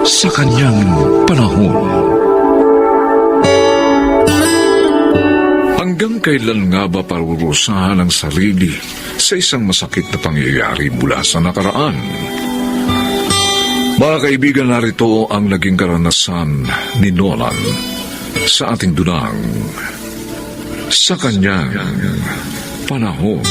sa kanyang panahon. Hanggang kailan nga ba parurusahan ang sarili sa isang masakit na pangyayari mula sa nakaraan? Mga kaibigan, narito ang naging karanasan ni Nolan sa ating dunang sa kanyang panahon.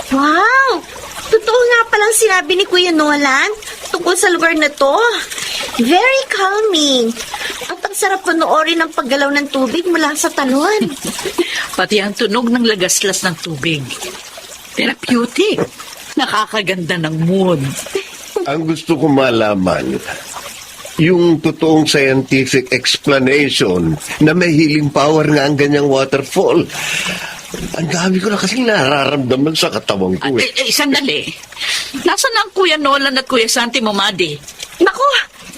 Wow! Totoo nga palang sinabi ni Kuya Nolan tungkol sa lugar na to. Very calming. At ang sarap panoorin ang paggalaw ng tubig mula sa talon. Pati ang tunog ng lagaslas ng tubig. Therapeutic. Nakakaganda ng mood. Ang gusto ko malaman, yung totoong scientific explanation na may healing power nga ang ganyang waterfall. Ang dami ko na kasing nararamdaman sa katawan ko Sandali. Nasaan na ang Kuya Nolan at Kuya Santi mo, Madi? Naku,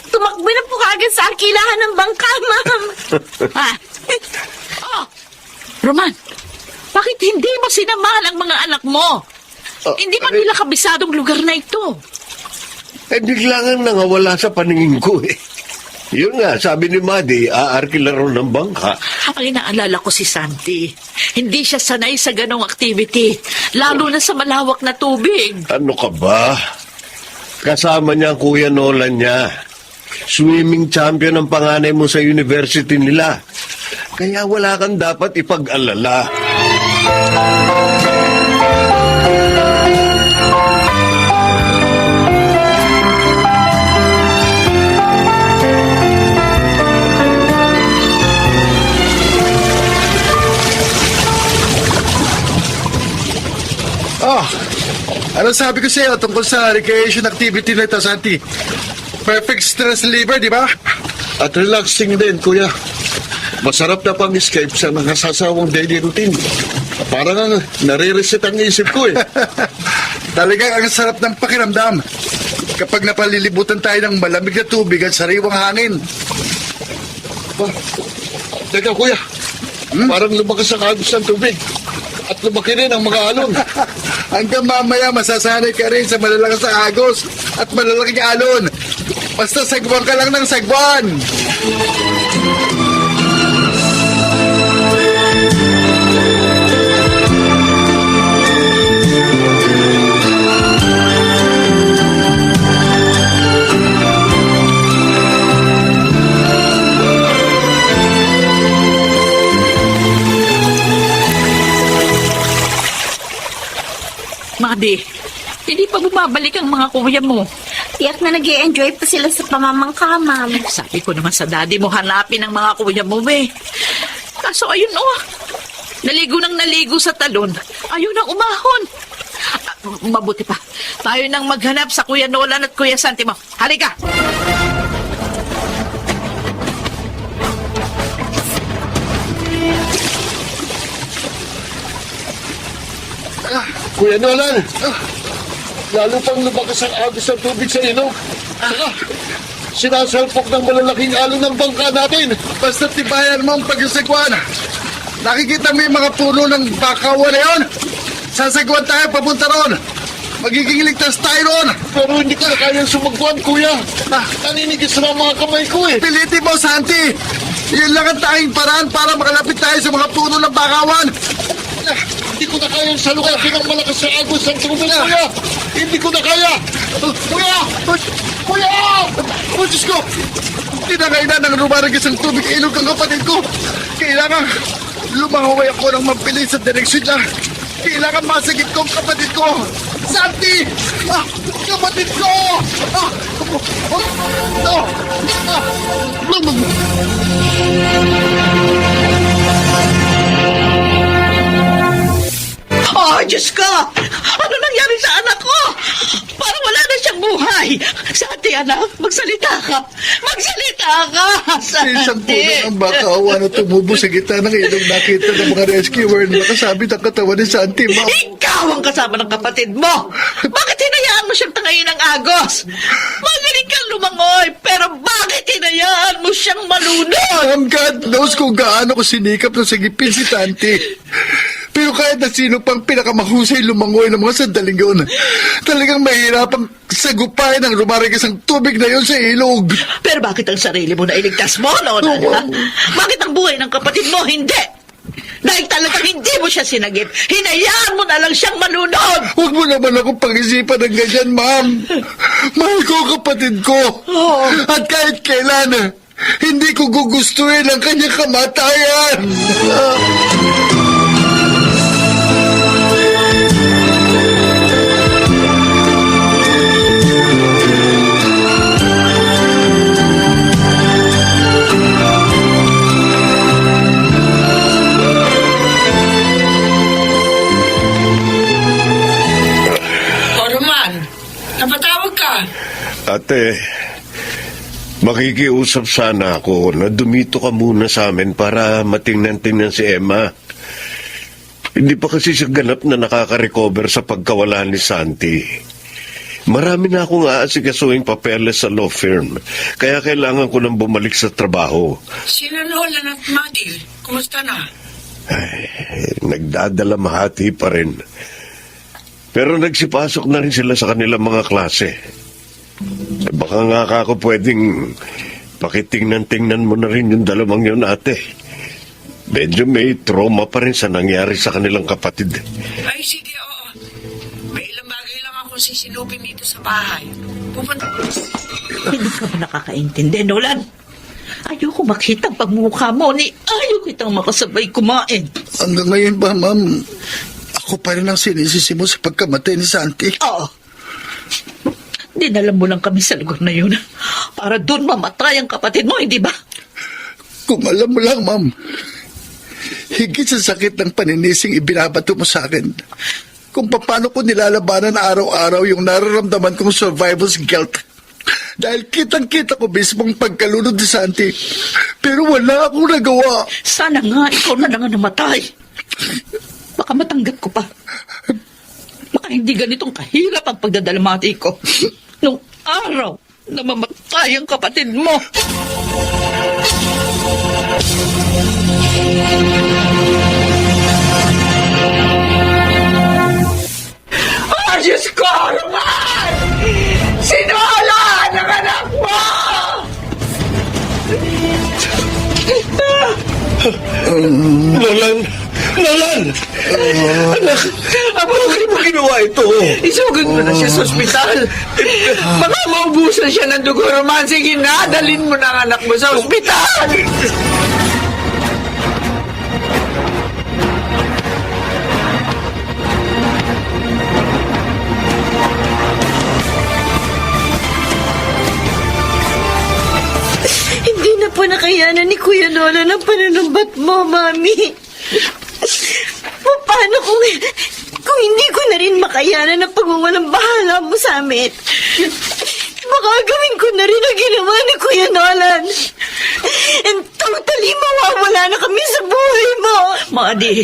tumakbo na po kaagad sa arkilahan ng bangka, ma'am. Ha? Oh, Roman, bakit hindi mo sinamahan ang mga anak mo? Hindi ba nila kabisadong lugar na ito? Biglangan nangawala sa paningin ko Yun nga, sabi ni Madi, aarkila raw ng bangka. Ang inaalala ko si Santi. Hindi siya sanay sa ganong activity, lalo na sa malawak na tubig. Ano ka ba? Kasama niya ang Kuya Nolan niya. Swimming champion ang panganay mo sa university nila. Kaya wala kang dapat ipag-alala. Ano sabi ko sa'yo tungkol sa recreation activity na ito, Santi? Perfect stress reliever, di ba? At relaxing din, Kuya. Masarap na pang-escape sa nakasasawang daily routine. Parang nare-reset ang isip ko Talagang ang sarap ng pakiramdam kapag napalilibutan tayo ng malamig na tubig at sariwang hangin. Teka, Kuya. Parang lumakas ang agos ng tubig. At lumaki rin ang mga alon. Hanggang mamaya masasanay ka rin sa malalakas na agos at malalaking alon. Basta sagwan ka lang ng sagwan. Madi, hindi pa bumabalik ang mga kuya mo. Tiyak na nag-i-enjoy pa sila sa pamamangka, ma'am. Sabi ko naman sa daddy mo, hanapin ang mga kuya mo, Kaso ayun, naligo nang naligo sa talon. Ayun ang umahon. Mabuti pa. Tayo nang maghanap sa Kuya Nolan at Kuya Santi mo. Halika! Kuya Nolan, lalo pang lumakas ang agos ng tubig sa ilog. Sinasalpok ng malalaking alon ng bangka natin. Basta tibayan mo ang pagsasagwan. Nakikita mo yung mga puno ng bakawan na yun? Sasagwan tayo papunta ron. Magiging ligtas tayo ron. Pero hindi ko na kayang sumagwan, Kuya. Naninigis na ang mga kamay ko Pilitin mo, Santi. Yun lang ang tanging paraan para makalapit tayo sa mga puno ng bakawan. Hindi ko na kayang salukakin ang malakas sa agos ng tubig, Kuya. Hindi ko na kaya. Kuya! Kuya! Oh, Diyos ko! Tinangainan ng rumaragis ang tubig ilog ang kapatid ko. Kailangan lumahaway ako ng mabilis sa direksyon niya. Kailangan masagip ko ang kapatid ko. Santi! Kapatid ko! Oh, Diyos ko! Ano nangyari sa anak ko? Parang wala na siyang buhay. Santi, anak, magsalita ka. Magsalita ka! Isang puno Santi! ng bakawan na tumubo sa gitna ng ilog nakita ng mga rescuer na nakasabit ang katawan ni Santi, ma'am. Ikaw ang kasama ng kapatid mo! Bakit hinayaan mo siyang tangayin ng agos? Magaling kang lumangoy, pero bakit hinayaan mo siyang malunod? Ma'am, God knows kung gaano ko sinikap na sagipin si Tanti. Pero kahit na sino pang pinakamahusay lumangoy ng mga sandaling yun, talagang mahirapang sagupain ang rumarigas ang tubig na yun sa ilog. Pero bakit ang sarili mo na iligtas mo, Nolan? Ha? Bakit ang buhay ng kapatid mo hindi? Dahil talagang hindi mo siya sinagip, hinayaan mo na lang siyang malunod! Huwag mo naman akong pag-isipan ng ganyan, ma'am. Mahal ko ang kapatid ko. At kahit kailan, hindi ko gugustuhin ang kanyang kamatayan. Roman, napatawag ka. Ate, makikiusap sana ako na dumito ka muna sa amin para matingnan-tingnan si Emma. Hindi pa kasi siya ganap na nakaka-recover sa pagkawala ni Santi. Marami na akong aasikasuing papeles sa law firm, kaya kailangan ko nang bumalik sa trabaho. Sina Nolan at Maddie, kumusta na? Nagdadala mahati pa rin. Pero nagsipasok na rin sila sa kanilang mga klase. Baka nga ako pwedeng pakitingnan-tingnan mo na rin yung dalawang yun, ate. Medyo may trauma pa rin sa nangyari sa kanilang kapatid. Ay, sige, oo. May ilang bagay lang akong sisinupin dito sa bahay. Pupunta... Hindi ka ba nakakaintindi, Nolan? Ayoko makita ang pagmumukha mo ni ayaw kitang makasabay kumain. Hanggang ngayon ba, ma'am, ako pa rin ang sinisisi mo sa pagkamatay ni Santi? Oo. Dinala mo lang kami sa lugar na yun para doon mamatay ang kapatid mo, hindi ba? Kung alam mo lang, ma'am, higit sa sakit ng paninising ibinabato mo sa akin, kung paano ko nilalabanan araw-araw yung nararamdaman kong survivor's guilt. Dahil kitang-kita ko mismong pagkalunod ni Santi. Pero wala akong nagawa. Sana nga ikaw na lang ang namatay. Baka matanggap ko pa. Baka hindi ganitong kahirap ang pagdadalamati ko. Nung araw na mamatay ang kapatid mo. Oh, Diyos ko! Naman! Sinola ng anak mo! Nolan! Nolan! Anak, bakit mo ginawa ito? Isugod mo na siya sa ospital. Baka maubusan siya ng dugo, Roman. Sige na, dalhin mo na ang anak mo sa ospital. Hindi na po nakayanan ni Kuya Nolan ang pananambat mo, Mami. Paano kung hindi ko na rin makayanan ang pagwawalang bahala mo sa amin? Baka gawin ko na rin ang ginawa ni Kuya Nolan. And totally mawawala na kami sa buhay mo. Madi,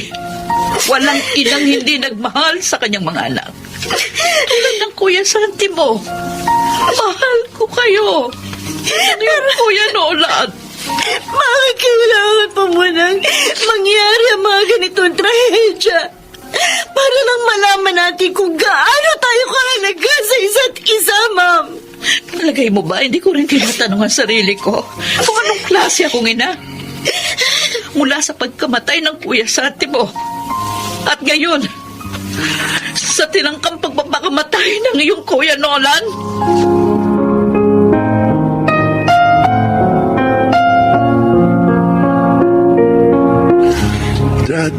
walang inang hindi nagmahal sa kanyang mga anak. Tulad ng Kuya Santi mo. Mahal ko kayo. Ano yung Kuya Nolan? Bakit kailangan pa munang mangyari ang mga ganitong trahedya? Para lang malaman natin kung gaano tayo kahalaga sa isa't isa, Ma'am. Palagay mo ba, hindi ko rin tinatanong ang sarili ko kung anong klase akong ina. Mula sa pagkamatay ng Kuya Santi mo. At ngayon, sa tinangkang pagpapakamatay ng iyong Kuya Nolan. Dad,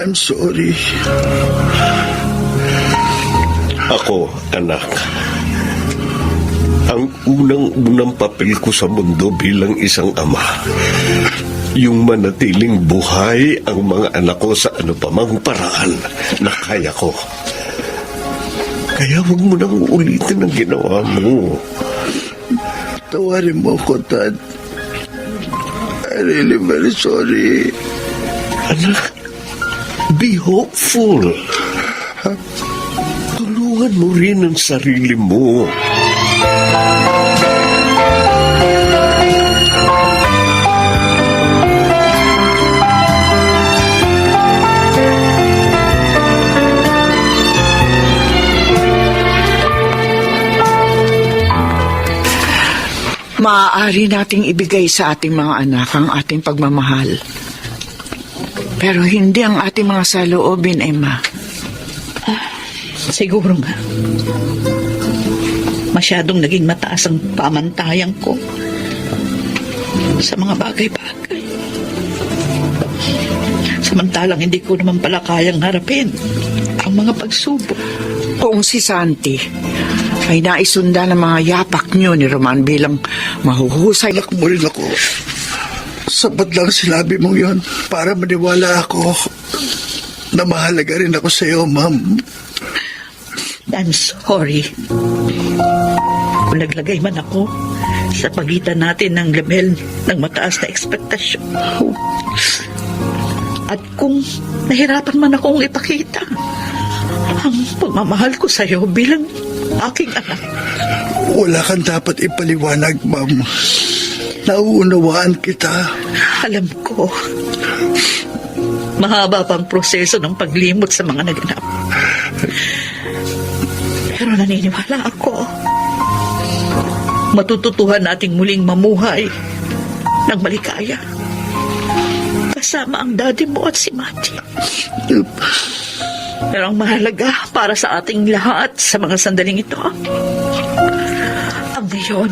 I'm sorry. Ako, anak. Ang unang-unang papel ko sa mundo bilang isang ama, yung manatiling buhay ang mga anak ko sa ano pa mang paraan na kaya ko. Kaya huwag mo nang ulitin ang ginawa mo. Tawarin mo ko, Dad. I'm really very sorry. Anak, be hopeful. Tulungan mo rin ang sarili mo. Maaari nating ibigay sa ating mga anak ang ating pagmamahal. Pero hindi ang ating mga saloobin, Emma. Siguro nga. Masyadong naging mataas ang pamantayan ko sa mga bagay-bagay. Samantalang hindi ko naman pala kayang harapin ang mga pagsubok. Kung si Santi ay naisunda ng mga yapak niyo ni Roman bilang mahuhusay. Anak mo rin ako. Sapat lang sinabi mong yon para maniwala ako na mahalaga rin ako sa iyo, ma'am. I'm sorry. Kung naglagay man ako sa pagitan natin ng level ng mataas na ekspektasyon. At kung nahirapan man akong ipakita ang pagmamahal ko sa iyo bilang aking anak. Wala kang dapat ipaliwanag, ma'am. Nauunawaan kita. Alam ko, mahaba pang proseso ng paglimot sa mga naganap. Pero naniniwala ako, matututuhan nating muling mamuhay ng maligaya kasama ang daddy mo at si Mati. Pero ang mahalaga para sa ating lahat sa mga sandaling ito, ang ngayon,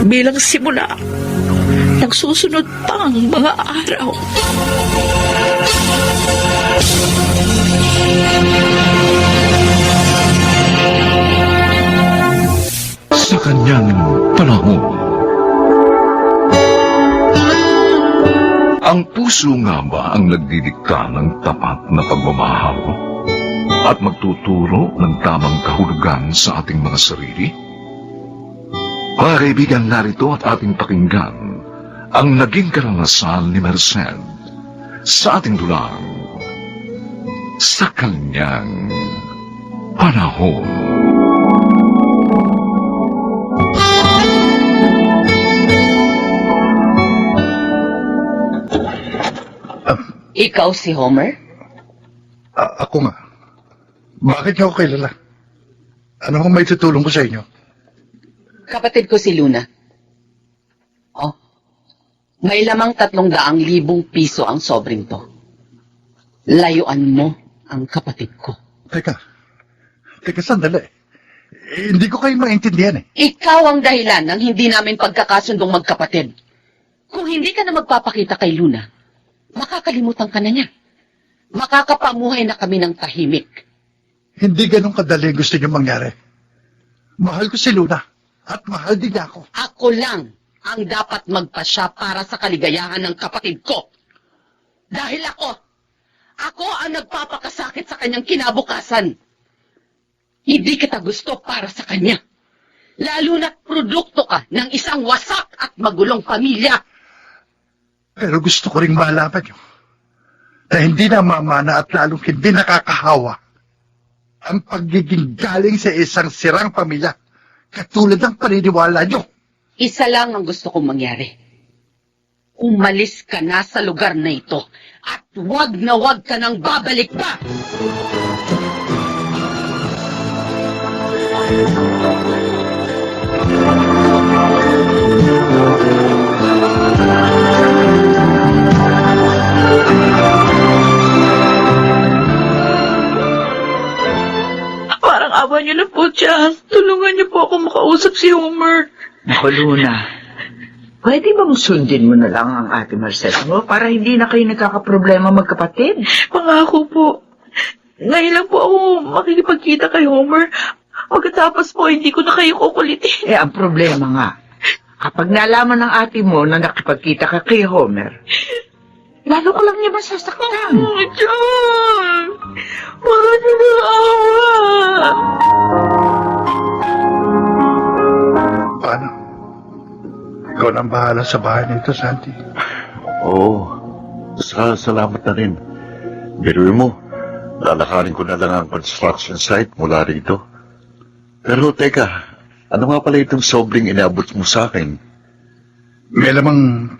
bilang simula ng susunod pang mga araw. Sa kanyang panahon. Ang puso nga ba ang nagdidikta ng tapat na pagmamahal at magtuturo ng tamang kahulugan sa ating mga sarili? Mga kaibigan, narito at ating pakinggan ang naging karanasan ni Merced sa ating dulang sa kanyang panahon. Ikaw si Homer? Ako nga. Bakit niyo ako kilala? Ano ang may tutulong ko sa inyo? Kapatid ko si Luna. Oh, may lamang 300,000 piso ang sobrang to. Layuan mo ang kapatid ko. Teka, sandali. Hindi ko kayo maintindihan eh. Ikaw ang dahilan ng hindi namin pagkakasundong magkapatid. Kung hindi ka na magpapakita kay Luna, makakalimutan ka na niya. Makakapamuhay na kami ng tahimik. Hindi ganun kadali gusto niyo mangyari. Mahal ko si Luna at mahal din niya ako. Ako lang ang dapat magpasya para sa kaligayahan ng kapatid ko. Dahil ako ang nagpapakasakit sa kanyang kinabukasan. Hindi kita gusto para sa kanya. Lalo na't produkto ka ng isang wasak at magulong pamilya. Pero gusto ko ring malaman niyo na hindi na mamana at lalong hindi nakakahawa ang pagiging galing sa isang sirang pamilya katulad ng paniniwala niyo. Isa lang ang gusto kong mangyari. Umalis ka na sa lugar na ito at wag na wag ka nang babalik pa! Parang awa niyo na po dyan. Tulungan niyo po ako makausap si Homer. Naku, Luna. Pwede bang sundin mo na lang ang ate Marcel mo para hindi na kayo nagkakaproblema magkapatid? Pangako po. Ngayon lang po ako makikipagkita kay Homer. Pagkatapos po, hindi ko na kayo kukulitin. Ang problema nga, kapag nalaman ng ate mo na nakipagkita ka kay Homer, lalo ko lang niya masasaktan. John! Wala niyo na awa! Paano? Ikaw nang bahala sa bahay nito, Santi. Oo. Salamat na rin. Biruin mo, lalakarin ko na lang ang construction site mula rito. Pero teka, ano nga pala itong sobrang inabot mo sa akin? May lamang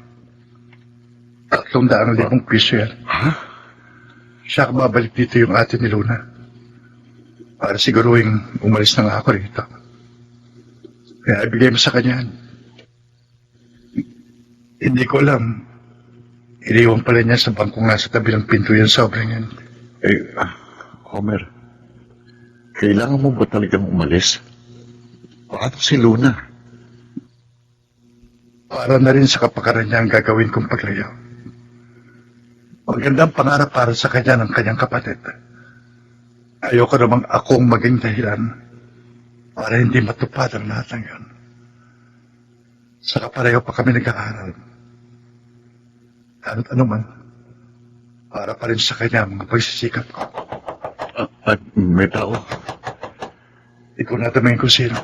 300,000 piso yan. Ha? Siya babalik dito yung ate ni Luna. Para siguruhin umalis na nga ako rito. Kaya ibigay mo sa kanya. Hindi ko alam. Iniwan pala niya sa bangko nga sa tabi ng pinto yung sobrang yan. Homer, kailangan mo ba talagang umalis? Paano si Luna? Para na rin sa kapakaran niya ang gagawin kong paglayo. Magandang pangarap para sa kanya ng kanyang kapatid. Ayoko namang akong maging dahilan para hindi matupad ang lahat ng yan. Saka pareho pa kami nag-aaral. Ano't ano man, para pa rin sa kanya ang mga pagsisikap ko. At may tao. Ikaw na tamingin kung sino.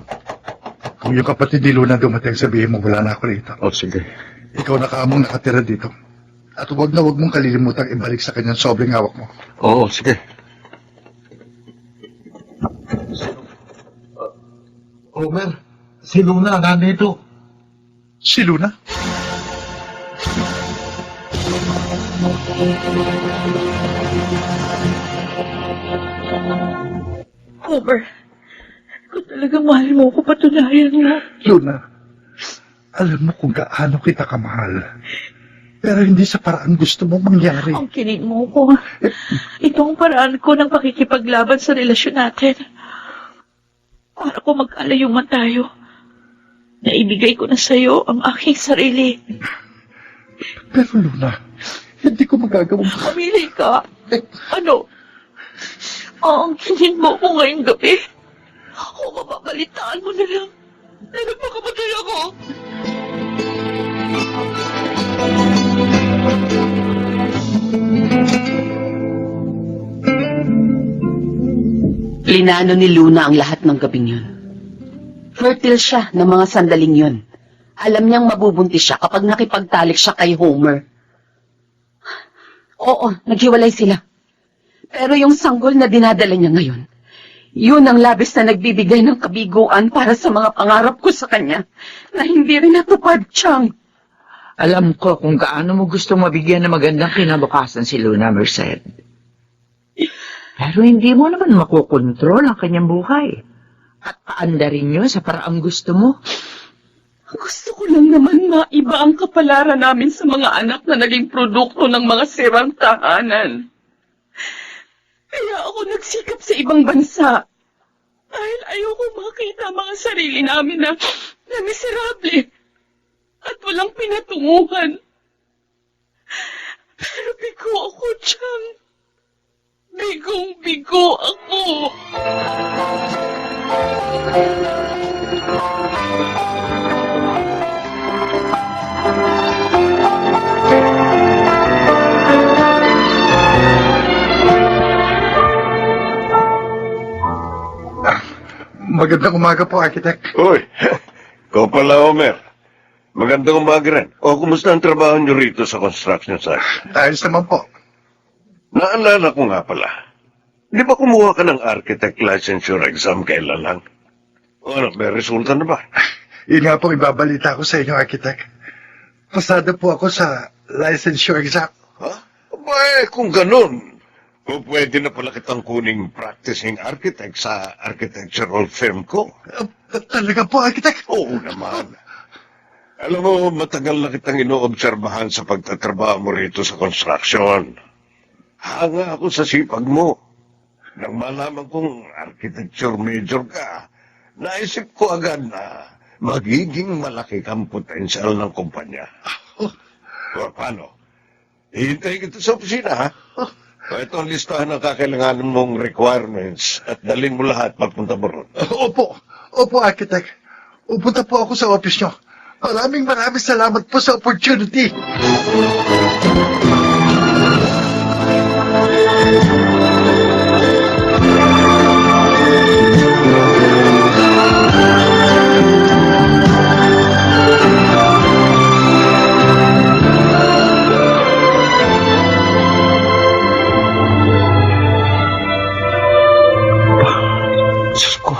Kung yung kapatid ni Luna dumating, sabihin mo wala na ako rito. O sige. Ikaw na kaamong nakatira dito. At huwag na huwag mong kalilimutang ibalik sa kanyang sobrang hawak mo. Oo, sige. Homer, si Luna nandito. Si Luna? Homer, kung talagang mahal mo ko, patunayan mo. Luna, alam mo kung gaano kita kamahal. Pero hindi sa paraan gusto mo mangyari. Ang kinig mo ko. Ito ang paraan ko ng pakikipaglaban sa relasyon natin. Para ko mag-alayo man tayo. Naibigay ko na sa'yo ang aking sarili. Pero Luna, hindi ko magagawang... Pamili ka. Ano? Ang kinig mo ko ngayong gabi. O mababalitaan mo na lang. Na nagpakamatay ako. Linano ni Luna ang lahat ng gabing yun. Fertile siya ng mga sandaling yun. Alam niyang mabubuntis siya kapag nakipagtalik siya kay Homer. Oo, naghiwalay sila. Pero yung sanggol na dinadala niya ngayon, yun ang labis na nagbibigay ng kabiguan para sa mga pangarap ko sa kanya na hindi rin natupad, Chang. Alam ko kung gaano mo gusto mabigyan ng magandang kinabukasan si Luna, Merced. Pero hindi mo naman makokontrol ang kanyang buhay. At paandarin niyo sa paraang gusto mo. Gusto ko lang naman maiba ang kapalaran namin sa mga anak na naging produkto ng mga sirang tahanan. Kaya ako nagsikap sa ibang bansa. Dahil ayoko makita ang mga sarili namin na miserable at walang pinatunguhan. Pero bigo ako, Chang. Bigong-bigo ako. Magandang umaga po, Architect. Uy, ikaw pala, Homer. Magandang umaga rin. O, kumusta ang trabaho niyo rito sa construction site? Ayos naman po. Naalala ko nga pala. Di ba kumuha ka ng architect licensure exam kailan lang? O ano, may resulta na ba? Yun nga po ibabalita ko sa inyo, Architect. Pasado po ako sa licensure exam. Ha? Aba, kung ganun, o pwede na pala kitang kuning practicing architect sa architectural firm ko. Talaga po, Architect? Oo naman. Alam mo, matagal na kitang inoobserbahan sa pagtatrabaho mo rito sa construction. Hanga ako sa sipag mo. Nang malaman kong architecture major ka, naisip ko agad na magiging malaki kang potensyal ng kumpanya. O paano? Hihintayin kita sa opisina, ha? Ito ang listahan ng kakailanganan mong requirements at dalhin mo lahat pagpunta mo ron. Opo. Opo, Architect. Upunta po ako sa office nyo. Maraming salamat po sa opportunity. Diyos ko,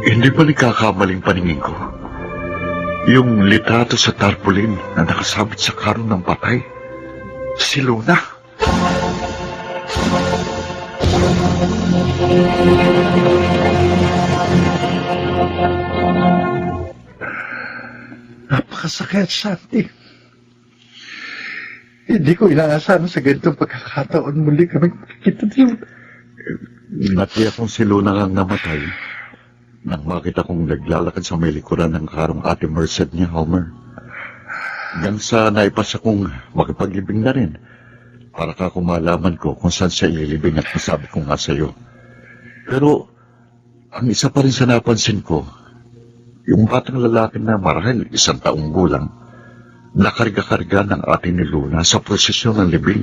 hindi ba nagkakamaling paningin ko? Yung litrato sa tarpaulin na nakasabit sa karon ng patay, si Luna. Napakasakit, Santi. Hindi ko inaasahan sa ganitong pagkakataon muli kami makikita din. Natiya kong si Luna ang namatay nang makita kong naglalakad sa may likuran ng karong Ate Merced niya, Homer. Hanggang sa naipasa kong makipaglibing na rin para ka kumalaman ko kung saan siya ililibing at masabi ko nga sa'yo. Pero ang isa pa rin sa napansin ko, yung batang lalaki na marahil 1 taong gulang, nakarga-karga ng ate ni Luna sa prosesyon ng libing.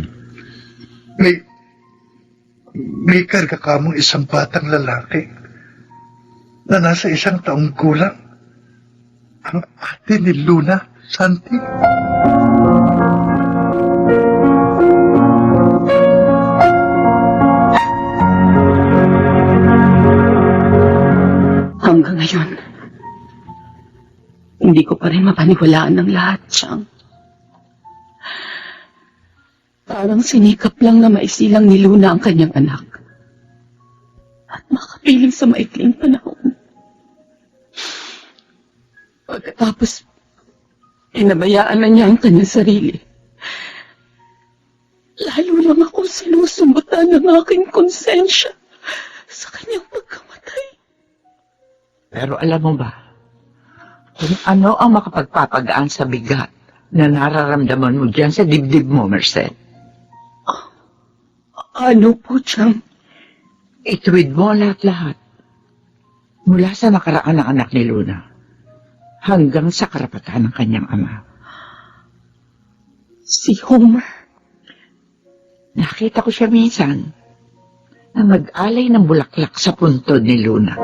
May karga ka mong isang batang lalaki na nasa 1 taong gulang. Ang ate ni Luna, Santi. Hanggang ngayon, hindi ko pa rin mapaniwalaan ng lahat, Chang. Parang sinikap lang na maisilang ni Luna ang kanyang anak. At makapiling sa maikling panahon. Pagkatapos, pinabayaan na niya ang kanyang sarili. Lalo lang ako sinusumbatan ng aking konsensya sa kanyang pagkamatay. Pero alam mo ba, kung ano ang makapagpapagaan sa bigat na nararamdaman mo dyan sa dibdib mo, Merced? Ano po, Chang? Ituwid mo lahat-lahat. Mula sa nakaraan ng anak ni Luna hanggang sa karapatan ng kanyang ama. Si Homer. Nakita ko siya minsan na mag-alay ng bulaklak sa puntod ni Luna.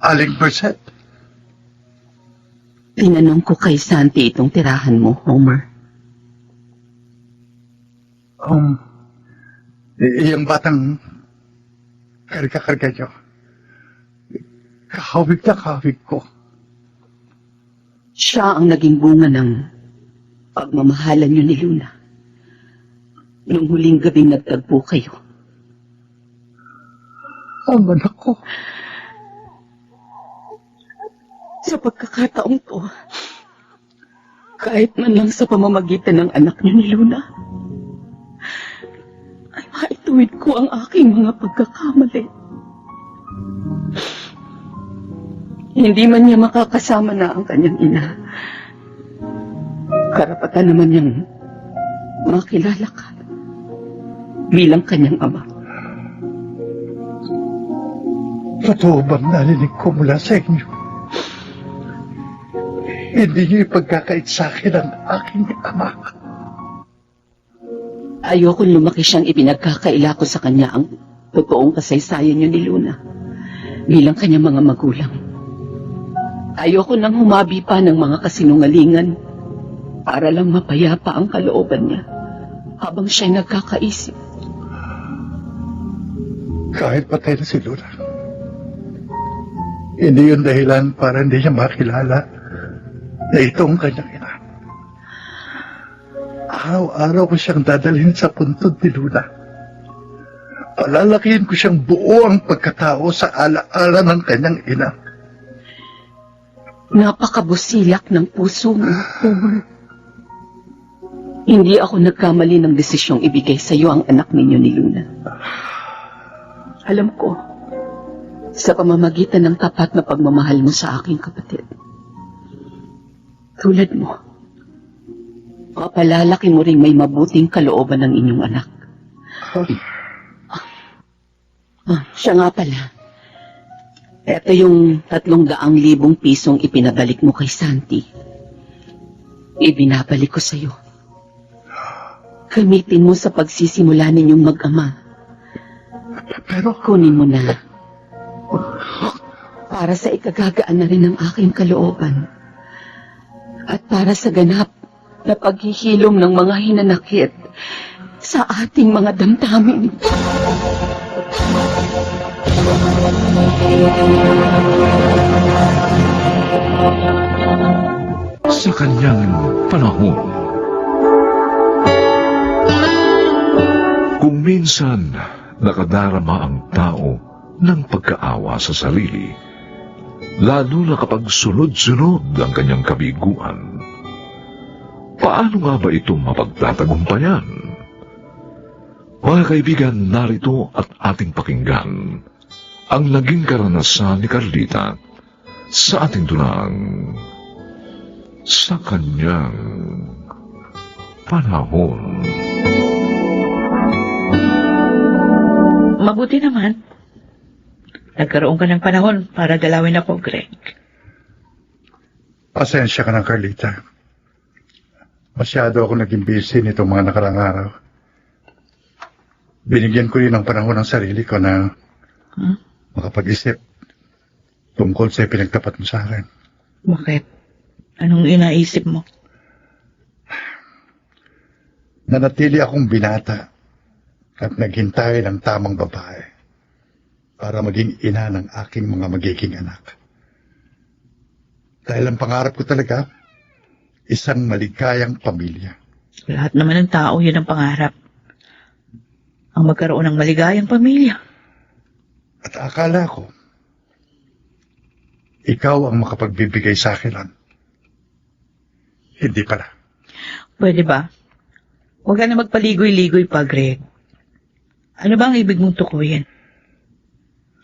Aling Merced. Tinanong ko kay Santi itong tirahan mo, Homer. Yung batang karga-karga niyo. Kahawig na kahawig ko. Siya ang naging bunga ng pagmamahalan niyo ni Luna. Nung huling gabing nagtagpo kayo. Ang anak ko. Sa pagkakataong to, kahit man lang sa pamamagitan ng anak niyo ni Luna, ay maituwid ko ang aking mga pagkakamali. Hindi man niya makakasama na ang kanyang ina. Karapatan naman niyang makilala ka bilang kanyang ama. Totoo bang narinig ko mula sa inyo? Hindi niyo ipagkakait sa akin ang aking ama. Ayokong lumaki siyang ipinagkakaila ko sa kanya ang totoong kasaysayan niyo ni Luna bilang kanyang mga magulang. Ayoko nang humabi pa ng mga kasinungalingan para lang mapayapa ang kalooban niya habang siya'y nagkakaisip. Kahit patay na si Luna, hindi yun dahilan para hindi niya makilala na ito ang kanyang ina. Araw-araw ko siyang dadalhin sa puntod ni Luna. Palalakihin ko siyang buo ang pagkatao sa alaala ng kanyang ina. Napakabusilak ng puso mo, Homer. Hindi ako nagkamali ng desisyong ibigay sa iyo ang anak ninyo ni Luna. Alam ko, sa pamamagitan ng tapat na pagmamahal mo sa aking kapatid. Tulad mo, mapalalaki mo ring may mabuting kalooban ng inyong anak. Siya nga pala. Ito yung 300,000 pisong ipinabalik mo kay Santi. Ibinabalik ko sa'yo. Gamitin mo sa pagsisimula ninyong mag-ama. Pero Kunin mo na. Para sa ikagagaan na rin ng aking kalooban. At para sa ganap na paghihilom ng mga hinanakit sa ating mga damdamin. Sa kanyang panahon. Minsan, nakadarama ang tao ng pagkaawa sa sarili, lalo na kapag sunod-sunod ang kanyang kabiguan. Paano nga ba ito mapagtatagumpayan? Mga kaibigan, narito at ating pakinggan ang naging karanasan ni Carlita sa ating dunang sa kanyang panahon. Mabuti naman. Nagkaroon ka ng panahon para dalawin ako, Greg. Pasensya ka ng Carlita. Masyado ako naging busy nitong mga nakarang araw. Binigyan ko rin ng panahon ng sarili ko na makapag-isip tungkol sa pinagtapat mo sa akin. Bakit? Anong inaisip mo? Nanatili akong binata at naghintay ng tamang babae para maging ina ng aking mga magiging anak. Dahil ang pangarap ko talaga, isang maligayang pamilya. Lahat naman ng tao, yun ang pangarap. Ang magkaroon ng maligayang pamilya. At akala ko, ikaw ang makapagbibigay sa akin nun. Hindi pala. Pwede ba? Huwag ka na magpaligoy-ligoy pa, Greg. Ano ba ang ibig mong tukuyin?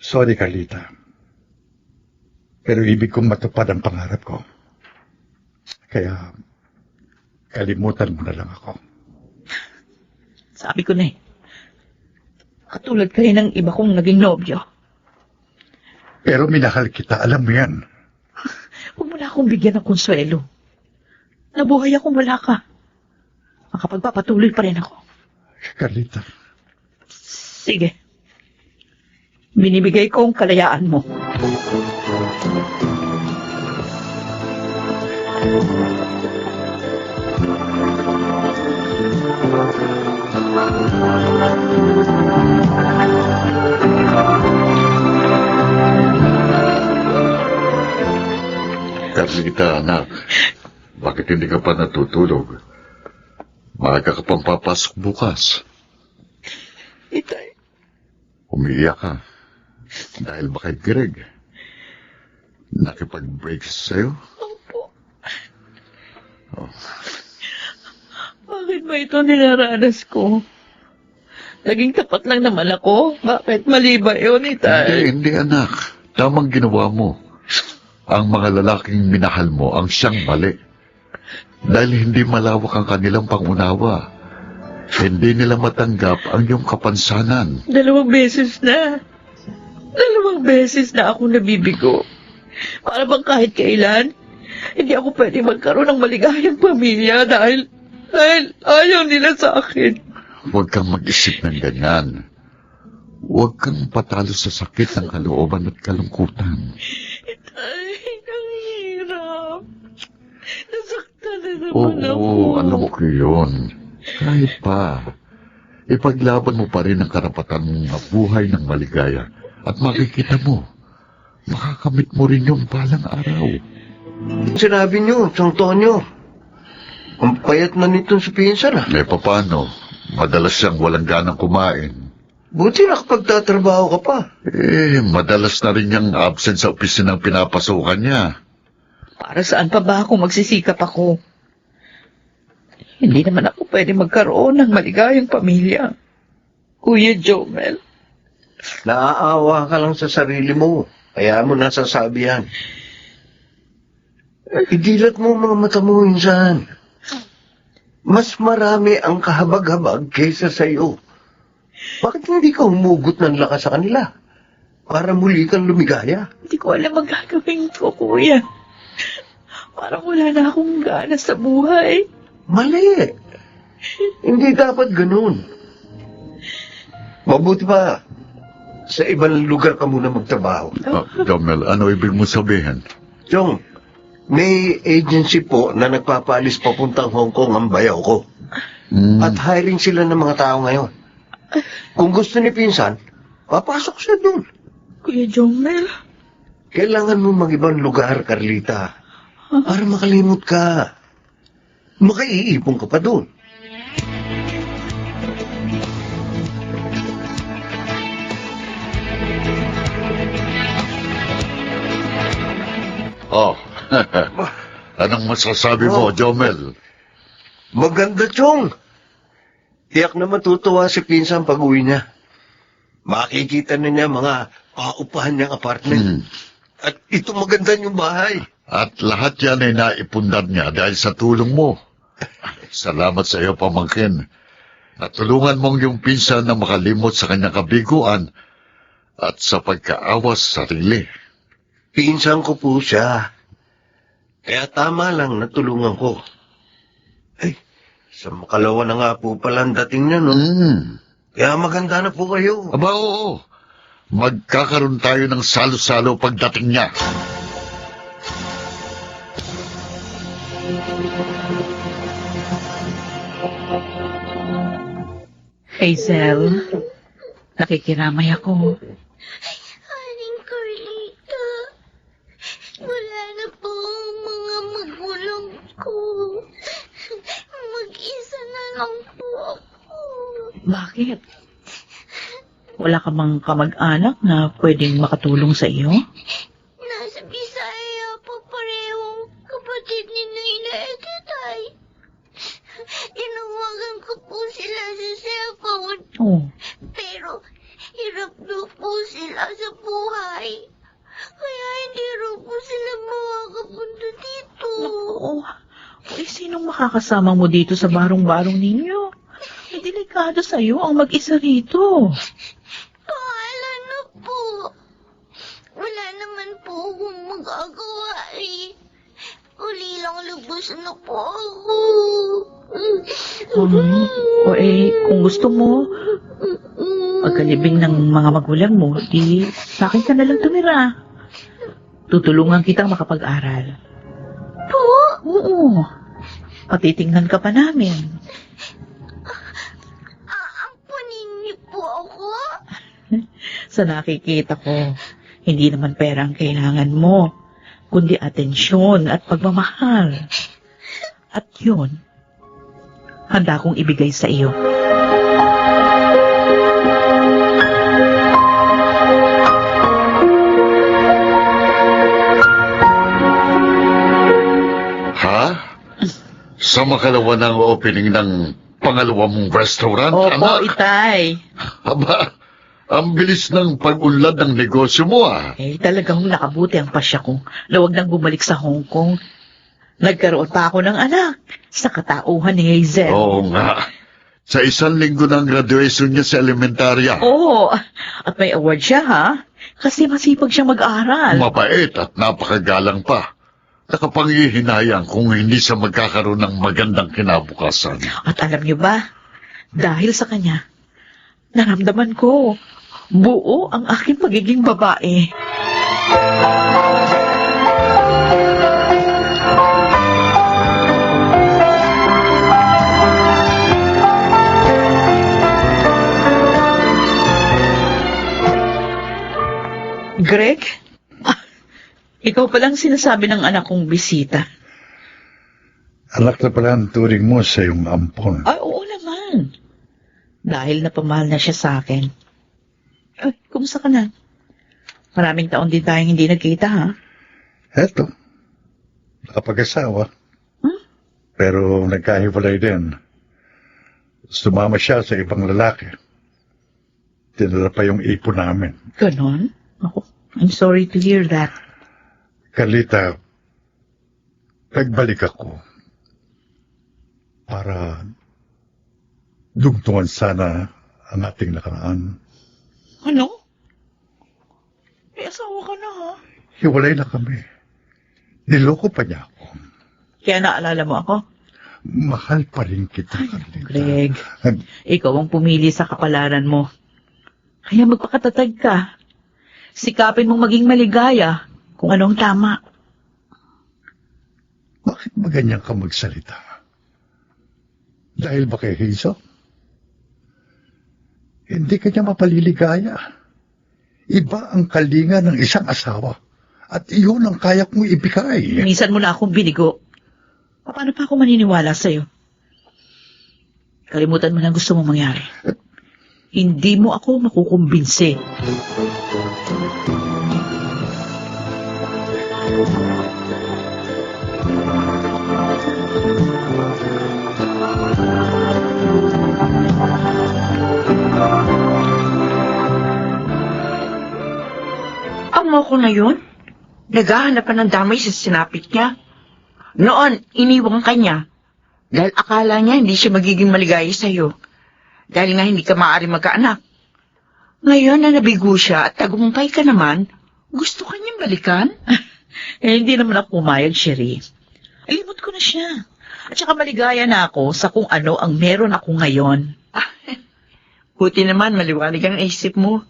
Sorry, Carlita. Pero ibig kong matupad ang pangarap ko. Kaya, kalimutan mo na lang ako. Sabi ko na eh. Katulad kayo ng iba kong naging nobyo. Pero minahal kita, alam mo yan. Huwag mo na akong bigyan ng konsuelo. Nabuhay akong wala ka. Makapagpapatuloy pa rin ako. Carlita, Sige. Binibigay ko ang kalayaan mo. Carlita, anak, bakit hindi ka pa natutulog? Maaga ka pang papasok bukas. Itay. Umiiyak ka. Dahil ba kay Greg? Nakipag-break sa'yo? Opo. Bakit ba ito nilaranas ko? Naging tapat lang naman ako. Bakit mali ba yun, Itay? Hindi, anak. Tamang ginawa mo. Ang mga lalaking minahal mo ang siyang mali. Dahil hindi malawak ang kanilang pangunawa. Hindi nila matanggap ang iyong kapansanan. 2 beses na. 2 beses na ako nabibigo. Para bang kahit kailan, hindi ako pwede magkaroon ng maligayang pamilya dahil ayaw nila sa akin. Huwag kang mag-isip ng ganyan. Huwag kang patalo sa sakit ng kalooban at kalungkutan. Ay, ang hirap. Nasaktan na naman ako. Oo, alam ko yun. Kahit pa, ipaglaban mo pa rin ang karapatan mong mabuhay ng maligaya at makikita mo, makakamit mo rin yung balang araw. Sinabi niyo, Sang Tonyo, ang payat na nitong si Pinsan ah. Eh, paano? Madalas siyang walang ganang kumain. Buti nakapagtatrabaho ka pa. Eh, madalas na rin niyang absent sa opisina ng pinapasukan niya. Para saan pa ba ako magsisikap ako? Hindi naman ako pwede magkaroon ng maligayang pamilya. Kuya Jomel. Naaawa ka lang sa sarili mo. Kaya mo nasasabi yan. Idilat mo ang mga mata mo, insan. Mas marami ang kahabag-habag kaysa sa iyo. Bakit hindi ka humugot ng lakas sa kanila? Para muli kang lumigaya. Hindi ko alam ang gagawin ko, kuya. Parang wala na akong gana sa buhay. Mali. Hindi dapat ganun. Mabuti pa, sa ibang lugar ka muna magtrabaho. Jomel, ano ibig mo sabihin? Chong, may agency po na nagpapaalis papuntang Hong Kong ang bayaw ko. At hiring sila ng mga tao ngayon. Kung gusto ni Pinsan, papasok siya doon. Kuya Jomel. Kailangan mo mag-ibang lugar, Carlita. Para makalimot ka. Makaiipon ka pa doon. Oh, anong masasabi mo, Jomel? Maganda, Chong. Tiyak na matutuwa si Pinsan pag uwi niya. Makikita na niya mga paupahan niyang apartment. At ito maganda yung bahay. At lahat yan ay naipundan niya dahil sa tulong mo. Salamat sa iyo, pamangkin. Natulungan mong yung pinsan na makalimot sa kanyang kabiguan at sa pagkaawas sa sarili. Pinsan ko po siya. Kaya tama lang natulungan ko. Ay, sa makalawa na nga po pala ang dating niya, no? Kaya maganda na po kayo. Aba, oo. Magkakaroon tayo ng salo-salo pagdating niya. Hazel, nakikiramay ako. Aling Carlita, wala na po ang mga magulang ko. Mag-isa na lang po ako. Bakit? Wala ka mang kamag-anak na pwedeng makatulong sa iyo? Nasa Bisaya po parehong kapatid ni Nina Ekitay. Tinawagan ko po sila sa cellphone. Oh, Pero hirap daw po sila sa buhay. Kaya hindi raw po sila makakapunta dito. oh. Sinong makakasama mo dito sa barong-barong ninyo? Ay, delikado sa iyo ang mag-isa rito. Pahala na po. Wala naman po akong magagawa eh. Uli lang lubos na po ako. Kung gusto mo, pagkalibing ng mga magulang mo, di sa akin ka na lang tumira. Tutulungan kitang makapag-aral. Po? Oo. Patitingnan ka pa namin. Aampunin niyo po ako? Sa nakikita ko, hindi naman pera ang kailangan mo, kundi atensyon at pagmamahal. At yun, handa kong ibigay sa iyo. Ha? Sa makalawa ng opening ng pangalawa mong restaurant, Opo, anak? Itay. Aba, ang bilis ng pag-unlad ng negosyo mo, ah. Talagang nakabuti ang pasya ko na huwag nang bumalik sa Hong Kong. Nagkaroon pa ako ng anak sa katauhan ni Hazel. Oo nga. Sa 1 linggo ng graduation niya sa elementarya. Oo, at may award siya, ha? Kasi masipag siya mag-aral. Mabait at napakagalang pa. Nakapangihinayang kung hindi siya magkakaroon ng magandang kinabukasan. At alam niyo ba, dahil sa kanya, naramdaman ko, buo ang aking pagiging babae. Greg? Ikaw palang sinasabi ng anak kong bisita. Anak na pala ang turing mo sa iyong ampon. Ay, oo naman. Dahil napamahal na siya sa akin. Ay, kumusta ka na? Maraming taon din tayong hindi nagkita, ha? Eto, nakapag-asawa. Hmm? Pero nagkahiwalay din. Sumama siya sa ibang lalaki. Tinala pa yung ipon namin. Ganon? Ako, I'm sorry to hear that. Carlita, nagbalik ako para dugtungan sana ang ating nakaraan. Ano? May asawa ka na, ha? Hiwalay na kami. Niloko pa niya ako. Kaya naalala mo ako? Mahal pa rin kita, Carlita. Greg, ikaw ang pumili sa kapalaran mo. Kaya magpakatatag ka. Sikapin mong maging maligaya kung anong tama. Bakit ba ganyan ka magsalita? Dahil ba kay Hazel? Hindi ka niya mapaliligaya. Iba ang kalinga ng isang asawa. At iyon ang kaya kong ibigay. Minsan mo na akong binigo. Paano pa ako maniniwala sa'yo? Kalimutan mo na gusto mong mangyari. Hindi mo ako makukumbinsi. Naalala mo ko na yun? Naghahanap pa ng damay sa sinapit niya. Noon, iniwang ka niya. Dahil akala niya hindi siya magiging maligaya sa'yo. Dahil nga hindi ka maaari magkaanak. Ngayon na nabigo siya at tagumpay ka naman, gusto ka niyang balikan? Hindi naman ako pumayag, Sherry. Alimot ko na siya. At saka maligaya na ako sa kung ano ang meron ako ngayon. Buti naman maliwanag ang isip mo.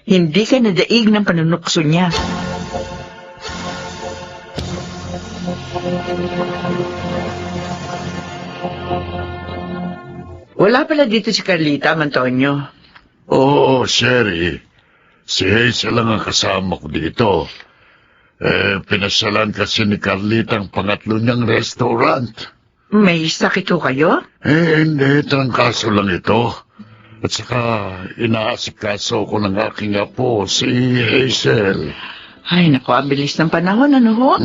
Hindi ka nadaig ng panunukso niya. Wala pala dito si Carlita, Antonio. Oo, Sherry. Si Hazel lang ang kasama ko dito. Pinasyalan kasi ni Carlita ang pangatlo niyang restaurant. May sakit ho kayo? Hindi. Trangkaso lang ito. At saka, inaasikaso ko ng aking apo, si Hazel. Ay, naku, ang bilis ng panahon, ano ho?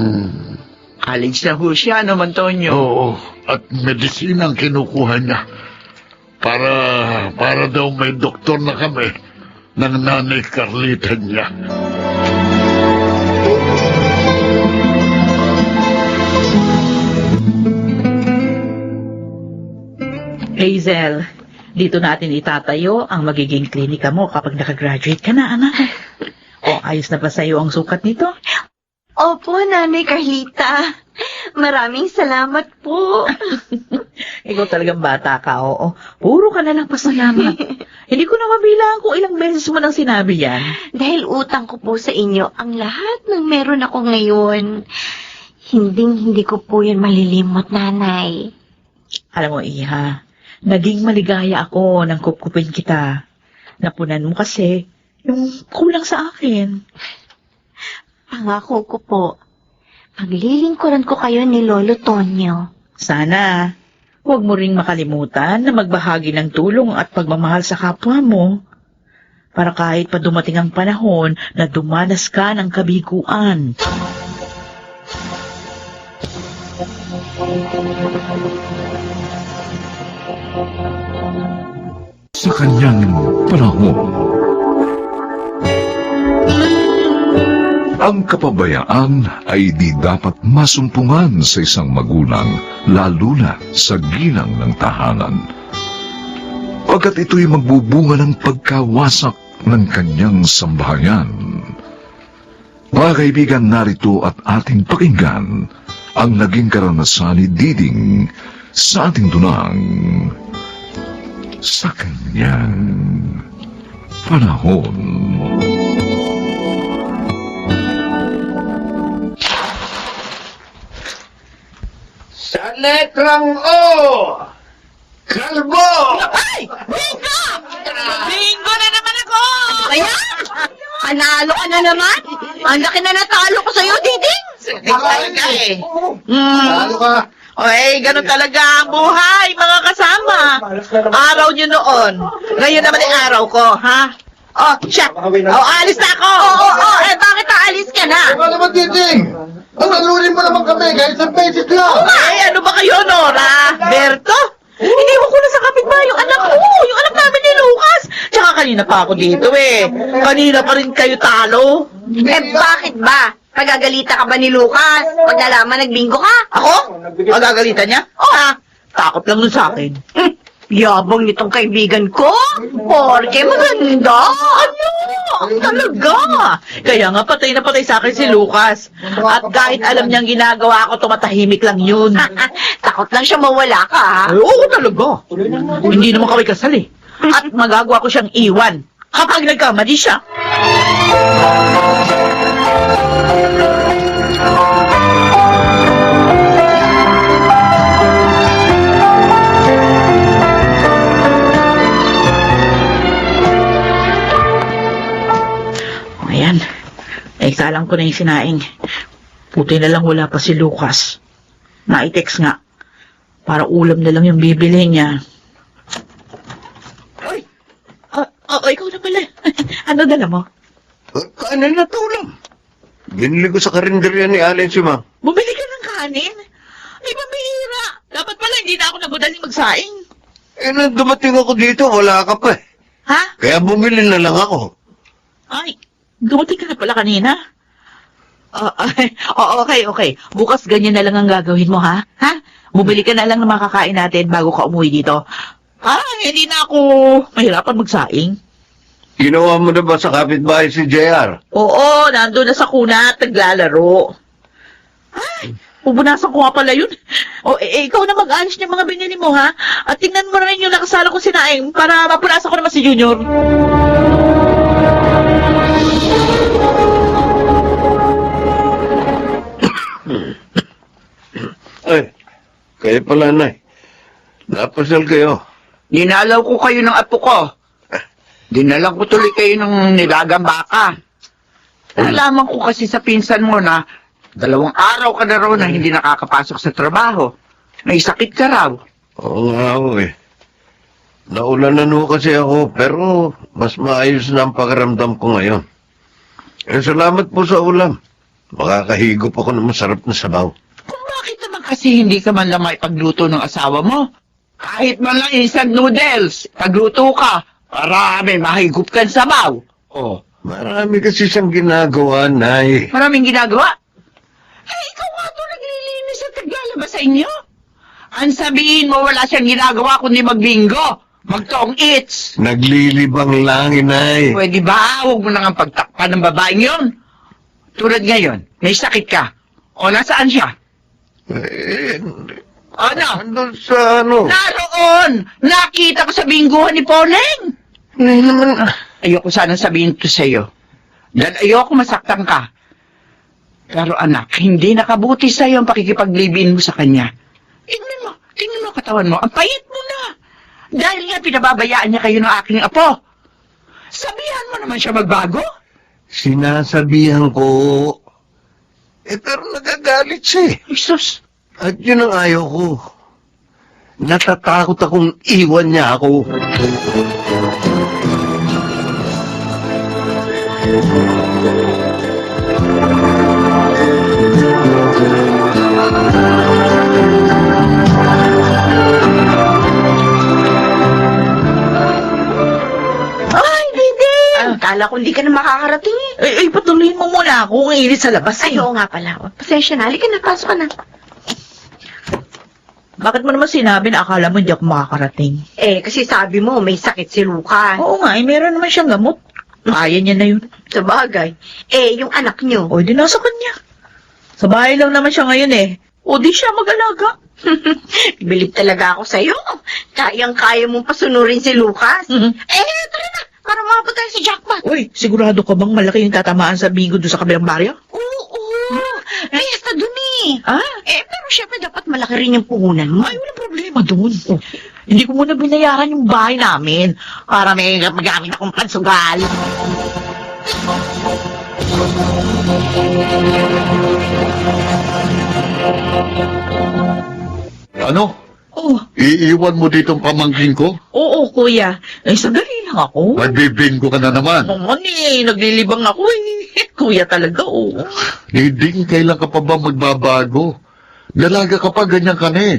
College na ho siya, ano, Antonio? Oo, at medisina ang kinukuha niya. Para daw may doktor na kami ng nanay Carlita niya. Hazel, dito natin itatayo ang magiging klinika mo kapag nakagraduate ka na, anak. O, ayos na ba sa'yo ang sukat nito? Opo, Nanay Carlita. Maraming salamat po. Ikaw talagang bata ka, oo. Puro ka na lang pasalamat. Hindi ko na mabilang kung ilang beses mo nang sinabi yan. Dahil utang ko po sa inyo ang lahat ng meron ako ngayon. Hindi ko po yun malilimot, Nanay. Alam mo, Iha, naging maligaya ako nang kupkupin kita. Napunan mo kasi yung kulang sa akin. Pangako ko po, paglilingkuran ko kayo ni Lolo Tonyo. Sana, huwag mo ring makalimutan na magbahagi ng tulong at pagmamahal sa kapwa mo. Para kahit pa dumating ang panahon na dumanas ka ng kabiguan. Sa kanyang panahon, ang kapabayaan ay di dapat masumpungan sa isang magulang, lalo na sa ginang ng tahanan. Pagkat ito'y magbubunga ng pagkawasak ng kanyang sambahayan. Mga kaibigan, narito at ating pakinggan ang naging karanasan ni Diding sa ating dunang sa kanyang panahon. Sa letrang O, Kalbo! Ay! Bingo! Bingo na naman ako! Kaya? Panalo ka na naman? Ang laki na natalo ko sa'yo, Diding! Talo ka. O ganun talaga ang buhay, mga kasama. Araw nyo noon. Ngayon naman ang araw ko, ha? Oh, siya. Oh, alis na ako. Bakit aalis ka na? Ikaw naman, Titing. Nalunin mo naman kami kahit sa beses lang. Ano ba kayo, Nora? Berto? Iniwan ko na sa kapitbahay yung anak ko. Yung anak namin ni Lucas. Tsaka kanina pa ako dito Kanina pa rin kayo talo. Bakit ba? Pagagalita ka ba ni Lucas? Pag nalaman nagbingo ka? Ako? Magagalitan niya? Takot lang nun sa akin. Yabang nitong kaibigan ko. Porke maganda. Ano? Talaga. Kaya nga patay na patay sa akin si Lucas. At kahit alam niyang ginagawa ko, tumatahimik lang yun. Takot lang siya mawala ka, ha? Oo talaga. Hindi naman kami kasal At magagawa ko siyang iwan kapag nagkamali siya. Ayan. Salang ko na yung sinaing. Puti na lang wala pa si Lucas. Na-text nga. Para ulam na lang yung bibili niya. Ay! Ikaw na pala. Ano dala mo? Kanin na tulang. Binili ko sa karinderya ni Allen si Ma. Bumili ka ng kanin? Ay, pambihira. Dapat pala hindi na ako nagmadaling magsaing. Nung dumating ako dito, wala ka pa Ha? Kaya bumili na lang ako. Ay, Dumating ka na pala kanina. Okay. Bukas ganyan na lang ang gagawin mo, ha? Ha? Bumili ka na lang ng makakain natin bago ka umuwi dito. Hindi na ako mahirapan magsaing. Ginawa mo na ba sa kapitbahay si JR? Oo, nandun na sa kuna at naglalaro. Ay, pupunasan ko nga pala yun. Ikaw na mag-alis ng mga binili mo, ha? At tingnan mo na rin yung nakasala ko sinaing para mapunasan ko naman si Junior. Ay, kayo pala, Nay. Napasal kayo. Dinalaw ko kayo ng apo ko. Dinalang ko tuloy kayo ng nilagang baka. Nalaman ko kasi sa pinsan mo na 2 araw ka na raw na hindi nakakapasok sa trabaho. May sakit ka raw. Oo nga ho eh. Naulanan ho kasi ako, pero mas maayos na ang pakiramdam ko ngayon. Salamat po sa ulam. Makakahigop ako ng masarap na sabaw. Kung bakit naman kasi hindi ka man lang maipagluto ng asawa mo? Kahit man lang instant noodles, pagluto ka, para may mahigop kang sabaw. Oh, Marami kasi siyang ginagawa, Nay. maraming ginagawa. Ikaw nga to naglilinis at naglalaba sa inyo. Ang sabihin mo, wala siyang ginagawa kundi magbingo, magtong eats. Naglilibang lang, Nay. Pwede ba? Huwag mo na nga pagtakpan ng babaeng yon. Tulad ngayon, may sakit ka. O, nasaan siya? Ano? Andun sa ano? Naroon! Nakita ko sa bingguhan ni Poleng! Nay naman. Ayoko sanang sabihin ito sa'yo. Dahil ayoko masaktan ka. Pero anak, hindi nakabuti sa'yo ang pakikipaglibin mo sa kanya. Tingnan mo ang katawan mo. Ang payat mo na. Dahil nga pinababayaan niya kayo ng aking apo. Sabihan mo naman siya magbago. Sinasabihan ko. Pero nagagalit siya eh. Jesus, At yun ang ayaw ko. Natatakot akong iwan niya ako. Ay, Dede! Kala ko hindi ka na makakarating eh. Patuloyin mo muna ako. Ang init sa labas. Ay, oo nga pala. Pasensya na. Halika na, pasok ka na. Bakit mo naman sinabi na akala mo hindi ako makakarating? Kasi sabi mo, may sakit si Lucas. Oo nga, meron naman siyang gamot. Kaya niya na yun. Sa bagay. Yung anak nyo. O, di nasa kanya. Sa bahay lang naman siya ngayon eh. O, di siya mag-alaga. Bilib talaga ako sa'yo. Kayang-kaya mong pasunurin si Lucas. Tara na. Para mabot tayo sa jackpot. Uy, sigurado ka bang malaki yung tatamaan sa bingo doon sa kabilang baryo? Oo. Fiesta dun eh. Ah? Pero syempre dapat malaki rin yung puhunan mo. Ay, walang problema doon. Oh, hindi ko muna binayaran yung bahay namin para may magamit akong pansugal. Ano? Oh, Iiwan mo ditong pamangkin ko? oo, kuya. Sandali lang ako. Magbibingo ka na naman. Naman naglilibang ako eh. Kuya talaga, oo. Hindi, kailan ka pa ba magbabago? Dalaga ka pa, ganyan ka na eh.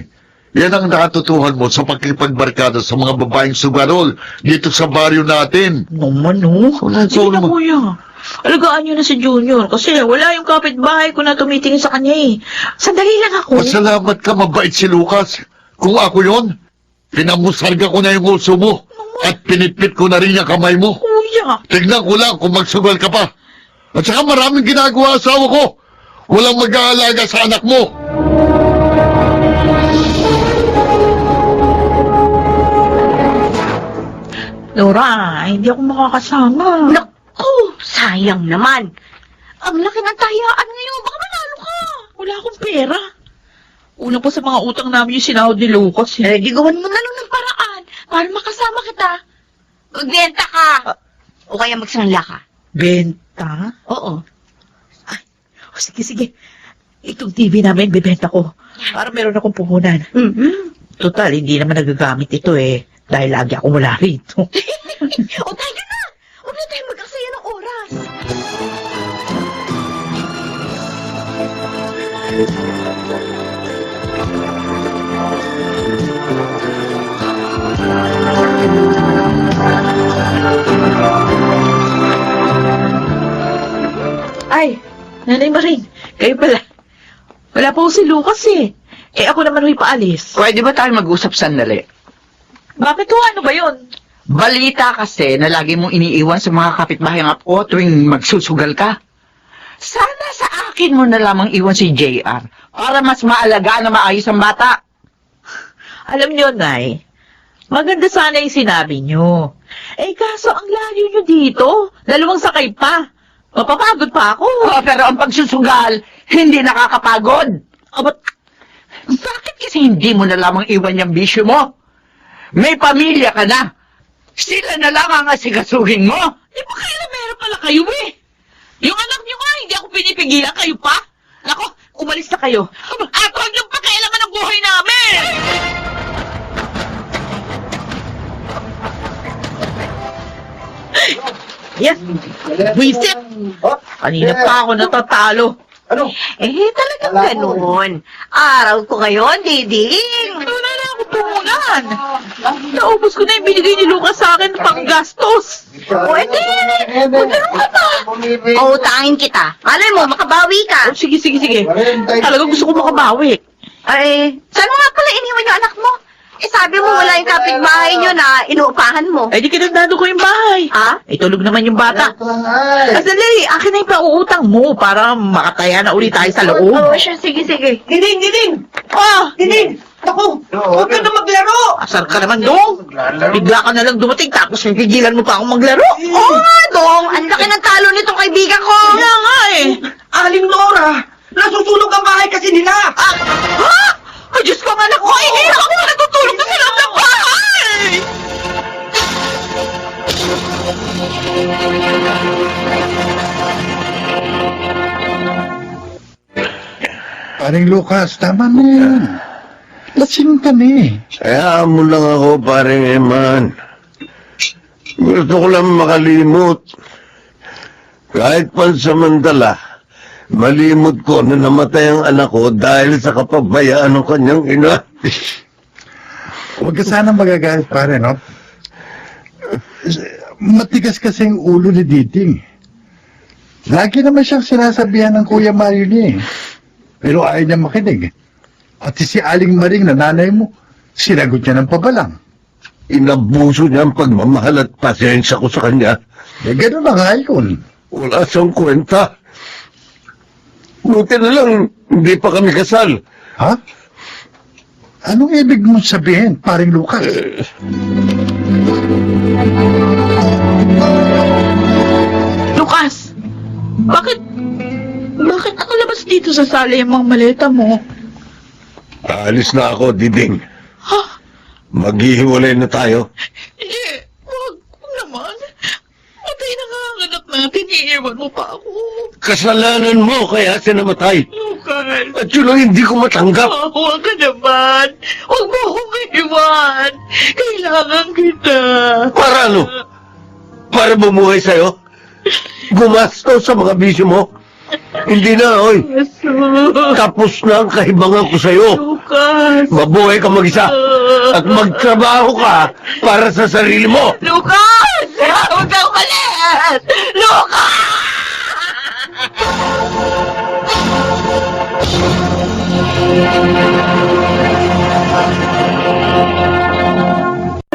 Yan ang natutuhan mo sa pakipagbarkada sa mga babaeng sugarol dito sa baryo natin. Naman, oh. Sige na, naman. kuya. Alagaan niyo na si Junior kasi wala yung kapitbahay ko na tumitingin sa kanya eh. Sandali lang ako. Pasalamat ka, mabait si Lucas. Kung ako yon, pinamusarga ko na yung uso mo at pinipit ko na rin yung kamay mo. Kuya. Tignan ko lang kung magsugal ka pa. At saka maraming ginagawa asawa ko. Walang mag-aalaga sa anak mo. Laura, hindi ako makakasama. Naku, sayang naman. Ang laki ng tayaan ngayon. Baka manalo ka. Wala akong pera. Una pa sa mga utang namin yung sinahod ni Lucas. Di gawan mo na lang ng paraan para makasama kita. Magbenta ka. O kaya magsangla ka. Benta? Oo. Sige. Itong TV namin, bibenta ko. Para meron akong puhunan. Total, hindi naman nagagamit ito eh. Dahil lagi ako wala rito. O tayo na. Huwag na tayo mag-aksaya ng oras. Ay, Nanay Maring, kayo pala. Wala po si Lucas eh. Eh ako naman huy paalis. Pwede ba tayo mag-usap sandali? Bakit ho? Ano ba yun? Balita kasi na lagi mong iniiwan sa mga kapitbahay ang apo tuwing magsusugal ka. Sana sa akin mo na lamang iwan si JR para mas maalagaan na maayos ang bata. Alam niyo, Nay, maganda sana yung sinabi niyo. Eh kaso ang layo niyo dito. 2 sakay pa. Mapapagod pa ako. Oh, pero ang pagsusugal, hindi nakakapagod. Bakit kasi hindi mo na lamang iwan yung bisyo mo? May pamilya ka na. Sila na lang ang asikasuhin mo. Di ba kailan meron pala kayo eh? Yung anak niyo nga, hindi ako pinipigilan. Kayo pa? Nako, umalis na kayo. At huwag niyong pakialaman ang buhay namin! Yes! Wisit! Kanina pa ako natatalo. Talagang ganun. Araw ko ngayon, Diding. Wala na ako pumunan. Naubos ko na yung binigay ni Lucas sa akin pang gastos. Pwede. Magkaroon ka pa. Pautangin kita. Malay mo, makabawi ka. Sige. Talagang gusto ko makabawi. Ay, saan mo nga pala iniwan yung anak mo? Sabi mo wala yung kapitbahay nyo na inuupahan mo. Ay, di kinandado ko yung bahay. Ha? Ay, tulog naman yung bata. Sandali, akin na yung pauutang mo para makataya na ulit tayo sa loob. Siya, sige. Diding! Ah! Diding! Ako! Huwag ka na maglaro! Asar ka naman, Dong! Bigla ka na lang dumating tapos pipigilan mo pa akong maglaro. Oo nga, Dong. Ang laki ng talo nitong kaibigan ko. Kaya nga eh. Aling Nora, nasusunog ang bahay kasi nila. Ha? Ay, Diyos ko, anak ko! Ay, ako na natutulog na sa loob ng bahay! Paring Lucas, tama na yan. Lasing ka na eh. Kaya mo lang ako, paring Eman. Gusto ko lang makalimot. Kahit pansamantala, malimot ko na namatay ang anak ko dahil sa kapabayaan ng kanyang ina. Huwag ka sana magagalit, pare, no? Matigas kasi yung ulo ni Diding. Lagi naman siyang sinasabihan ng Kuya Mario niya eh. Pero ayaw niya makinig. At si Aling Maring na nanay mo, sinagot niya ng pabalang. Inabuso niya ang pagmamahal at pasensya ko sa kanya. Eh, gano'n na nga yun. Wala siyang kwenta. Buti na lang, hindi pa kami kasal. Ha? Anong ibig mong sabihin, paring Lucas? Lucas! Bakit nakalabas dito sa sala yung mga maleta mo? Aalis na ako, Diding. Ha? Maghihiwalay na tayo. Hindi, wag naman. Patay na nga ang anak natin, iiwan mo pa ako. Kasalanan mo kaya siya namatay. Lucas! At yun ang hindi ko matanggap. Huwag ka naman. Huwag mo akong iwan. Kailangan kita. Para ano? Para bumuhay sa'yo? Gumasto sa mga bisyo mo? Hindi na, oy. Tapos na ang kahibangan ko sa'yo. Lucas! Mabuhay ka mag-isa. At magtrabaho ka para sa sarili mo. Lucas! Huwag kang umalis! Lucas!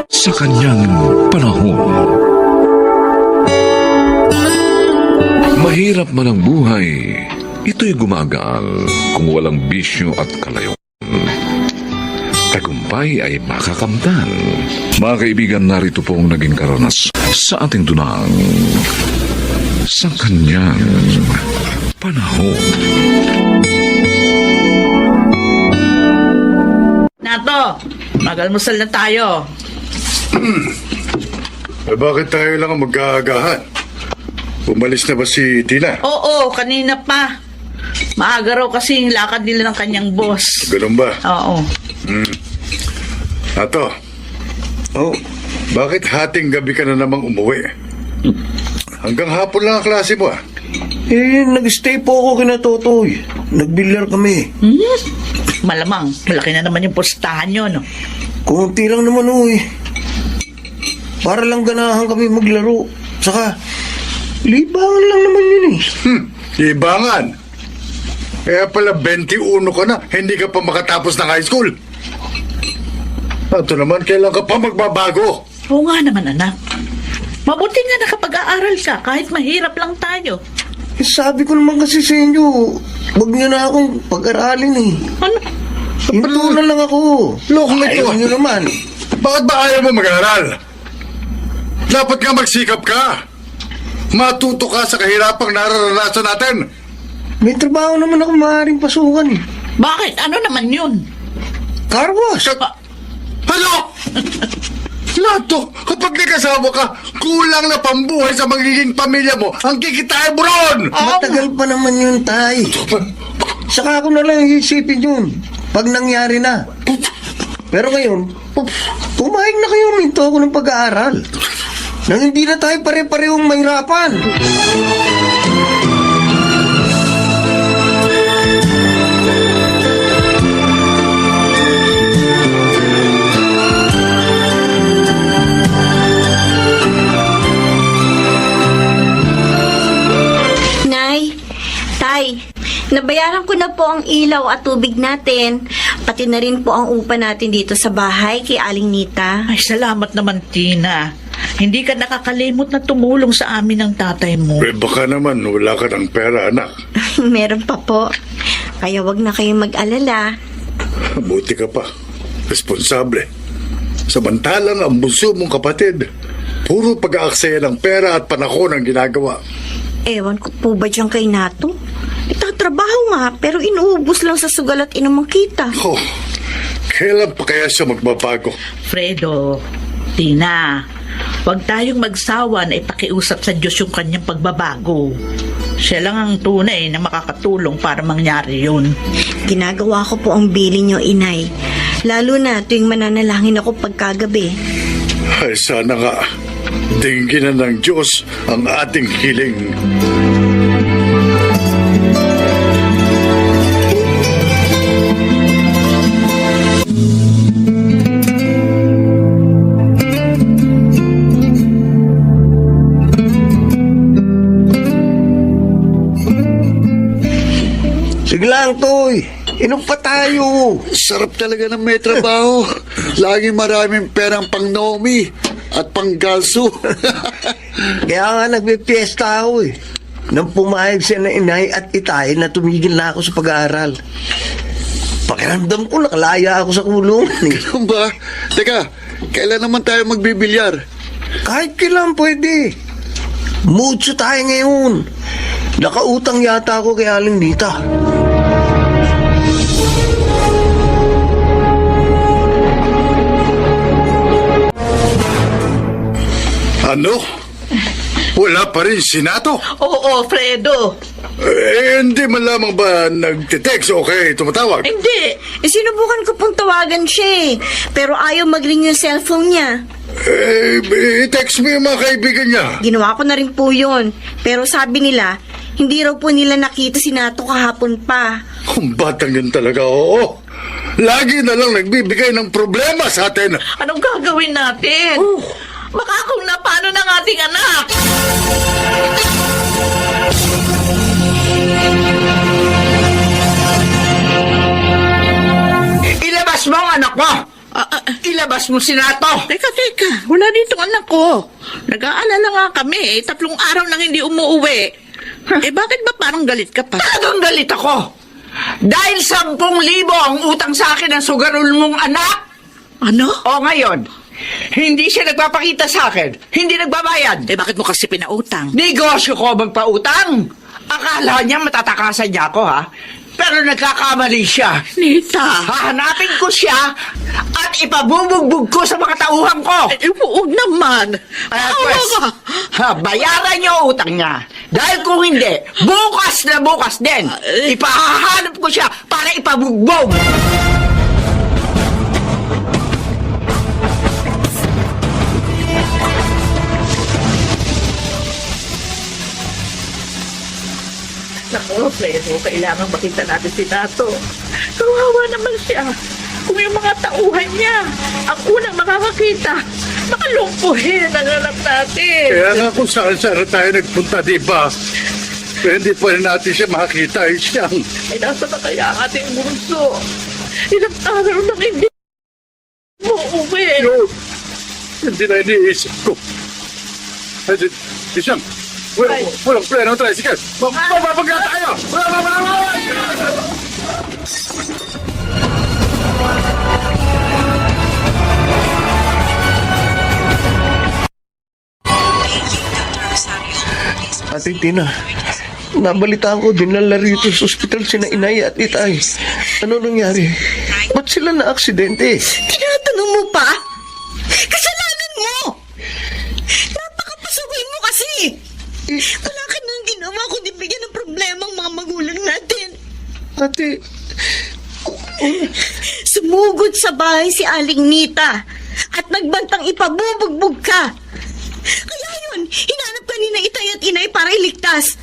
Sa kanyang panahon, mahirap man ang buhay, ito'y gumagaan kung walang bisyo at kalayon. Tagumpay ay makakamtan. Mga kaibigan, narito po ang naging karanas sa ating dunang sa kanyang panahon. Nato, mag-almusal na tayo. Eh, bakit tayo lang ang mag-aagahan? Umalis na ba si Tina? Oo, kanina pa. Maaga raw kasi yung lakad nila ng kanyang boss. Ganun ba? Oo. Ato, bakit hating gabi ka na namang umuwi? Hanggang hapon lang ang klase mo ah. Nag-stay po ako kina Totoy. Nagbilyar kami. Malamang, malaki na naman yung pustahan nyo, no? Kunti lang naman Para lang ganahan kami maglaro. Saka, libangan lang naman yun Ibangan. Kaya pala 21 ka na, hindi ka pa makatapos ng high school. Ito naman, kailan ka pa magbabago? Oo nga naman, anak. Mabuti nga nakapag-aaral ka kahit mahirap lang tayo. Eh, sabi ko naman kasi sa inyo, huwag niyo na akong pag-aralin eh. Ano? Patulan lang ako. Loko nito. Ayaw niyo naman. Bakit ba ayaw mo mag-aral? Dapat nga magsikap ka. Matuto ka sa kahirapang nararanasan natin. May trabaho naman ako maaaring pasukan eh. Bakit? Ano naman yun? Car wash. Ano? Lahat to, kapag nagkasama ka, kulang na pambuhay sa magiging pamilya mo ang kikitain mo ron! Matagal pa naman yun, tay. Saka ako na lang iisipin yun. Pag nangyari na. Pero ngayon, pumayag na kayo, minto ako ng pag-aaral. Nang hindi na tayo pare-parehong mahirapan. Nay, Tay, nabayaran ko na po ang ilaw at tubig natin. Pati na rin po ang upa natin dito sa bahay kay Aling Nita. Ay, salamat naman, Tina. Hindi ka nakakalimot na tumulong sa amin ng tatay mo. Eh, baka naman wala ka ng pera, anak. Meron pa po. Kaya wag na kayong mag-alala. Buti ka pa. Responsable. Samantalang ang bunso mong kapatid, puro pag-aaksaya ng pera at panahon ang ginagawa. Ewan ko po ba dyan kay Nato? Itatrabaho nga, pero inuubos lang sa sugal at inumang kita. Oh, kailan pa kaya siya magbabago? Fredo, Tina, huwag tayong magsawa na ipakiusap sa Diyos yung kanyang pagbabago. Siya lang ang tunay na makakatulong para mangyari yun. Ginagawa ko po ang bilin niyo, Inay. Lalo na tuwing mananalangin ako pagkagabi. Ay, sana nga. Tingin na ng Diyos ang ating hiling. Sige lang, Toy. Inom pa tayo. Sarap talaga ng may trabaho. Laging maraming perang pang nomi at pang galso. Kaya nga nagpipiesta ako eh. Nang pumayag siya na inay at itay na tumigil na ako sa pag-aaral. Pakiramdam ko nakalaya ako sa kulungan eh. Ganun ba? Teka, kailan naman tayo magbibilyar? Kahit kailan pwede. Mucho tayo ngayon. Nakautang yata ako kay Aling Nita. Ano? Wala pa rin si Nato? Oo, Fredo. Eh, hindi man lamang ba nagtitext o kaya tumatawag? Hindi. Sinubukan ko pong tawagan siya eh. Pero ayaw mag-ring yung cellphone niya. I-text mo yung mga kaibigan niya. Ginawa ko na rin po yun. Pero sabi nila, hindi raw po nila nakita si Nato kahapon pa. Ang batang yun talaga, oo. Lagi na lang nagbibigay ng problema sa atin. Anong gagawin natin? Baka kung napano ng ating anak. Ilabas mo ang anak mo! Ilabas mo si Nato! Teka. Wala ditong anak ko. Nag-aalala nga kami. 3 araw nang hindi umuuwi. Bakit ba parang galit ka pa? Talagang galit ako! Dahil 10,000 ang utang sa akin ng sugarol mong anak! Ano? O ngayon, hindi siya nagpapakita sa akin. Hindi nagbabayad. Bakit mo kasi pinautang? Negosyo ko magpautang. Akala niya matatakasan niya ako, ha? Pero nagkakamali siya. Nita. Hahanapin ko siya at ipabubugbog ko sa mga tauhan ko. Huwag naman. Pues, bayaran niyo ang utang niya. Dahil kung hindi, bukas na bukas din, ipahahanap ko siya para ipabugbog. Naku, Fredo, kailangan makita natin si Nato. Kawawa naman siya. Kung yung mga tauhan niya, ang unang makakakita, makalumpuhin ang anak natin. Kaya nga kung saan-saan tayo nagpunta, di ba? Pwede pa rin natin siya makita, Siyang. Ay, nasa na kaya ang ating bunso? Ilang araw nang hindi mo uwi. Yun. Hindi na iniisip ko. Ay, Siyang. Walang plano ng tricycle. Mapapagla tayo! Ate Tina, nabalitaan ko, dinala rito sa ospital sina Inay at Itay. Ano nangyari? Ba't sila na-aksidente? Tinatanong mo pa? Kasalanan mo! Napakapasaway mo kasi! Wala ka nang ginawa kundi bigyan ng problema ang mga magulang natin. Ate, Sumugod sa bahay si Aling Nita at nagbantang ipabubugbog ka. Kaya yun, hinanap ka ni na Itay at Inay para iligtas.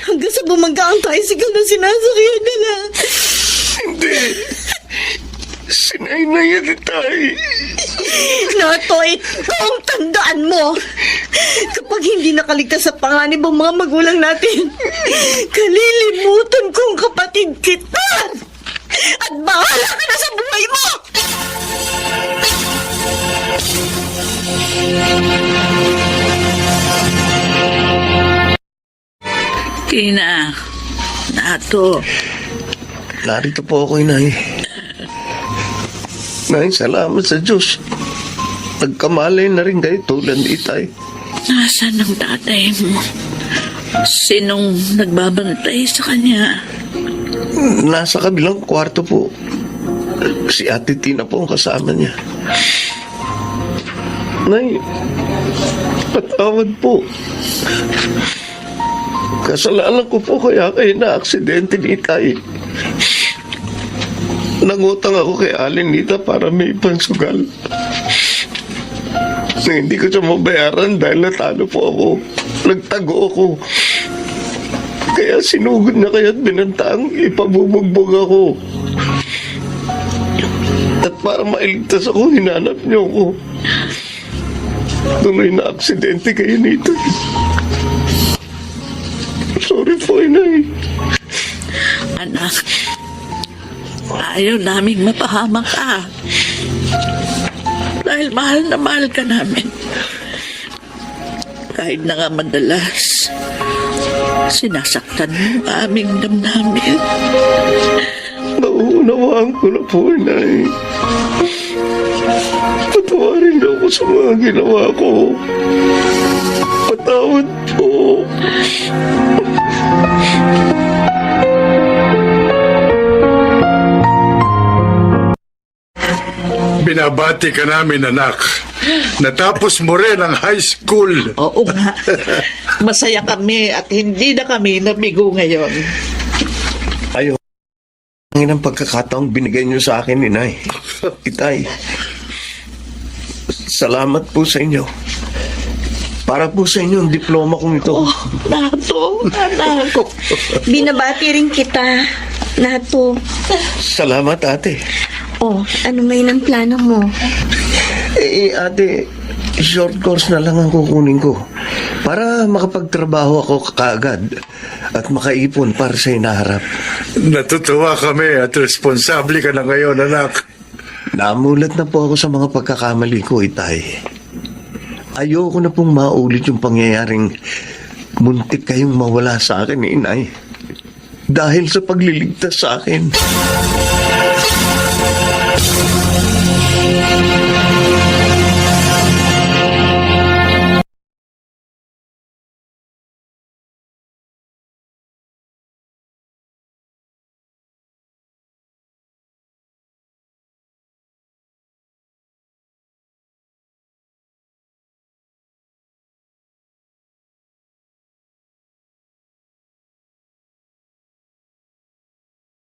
Hanggang sa bumangga ang tricycle na sinasakyan nila. hindi. Sinay at Itay. Natoy, kung tandaan mo, kapag hindi nakaligtas sa panganib ang mga magulang natin, kalilimutan kong kapatid kita! At bahala ka na sa buhay mo! Tina, Nato, Narito po ako, Inay. Nay, salamat sa Diyos. Nagkamalay na rin kayo tulad ni Itay. nasaan ang tatay mo? Sinong nagbabantay sa kanya? Nasa kabilang kwarto po. Si Ate Tina po ang kasama niya. Nay, patawad po. Kasalanan ko po kaya kayo na-aksidente ni Itay. Nangutang ako kay Aling Nita para may pansugal. Na hindi ko siya mabayaran dahil natalo po ako. Nagtago ako. Kaya sinugod na kaya't binantaang ipabubugbog ako. At para mailigtas ako, hinanap niyo ako. Tuloy na aksidente kayo nito. Sorry po, Inay. Anak, ayaw naming mapahamak ka. Dahil mahal na mahal ka namin. Kahit na nga madalas, sinasaktan mo ang aming damdamin. Nauunawaan ko na po, Inay. Patawarin niyo ako sa mga ginawa ko. Patawad po. Binabati ka namin, anak. Natapos mo rin ang high school. Oo nga. Masaya kami at hindi na kami nabigo ngayon. Ayaw. Ang inang pagkakataong binigay niyo sa akin, Inay. Itay. Salamat po sa inyo. Para po sa inyo ang diploma kong ito. Oh, Nato, anak ko. Binabati rin kita, Nato. Salamat, ate. Oh, ano may ng plano mo? Ate, short course na lang ang kukunin ko. Para makapagtrabaho ako kaagad at makaipon para sa inaharap. Natutuwa kami at responsable ka na ngayon, anak. Namulat na po ako sa mga pagkakamali ko, Itay. Ayoko na pong maulit yung pangyayaring muntik kayong mawala sa akin, Inay. Dahil sa pagliligtas sa akin.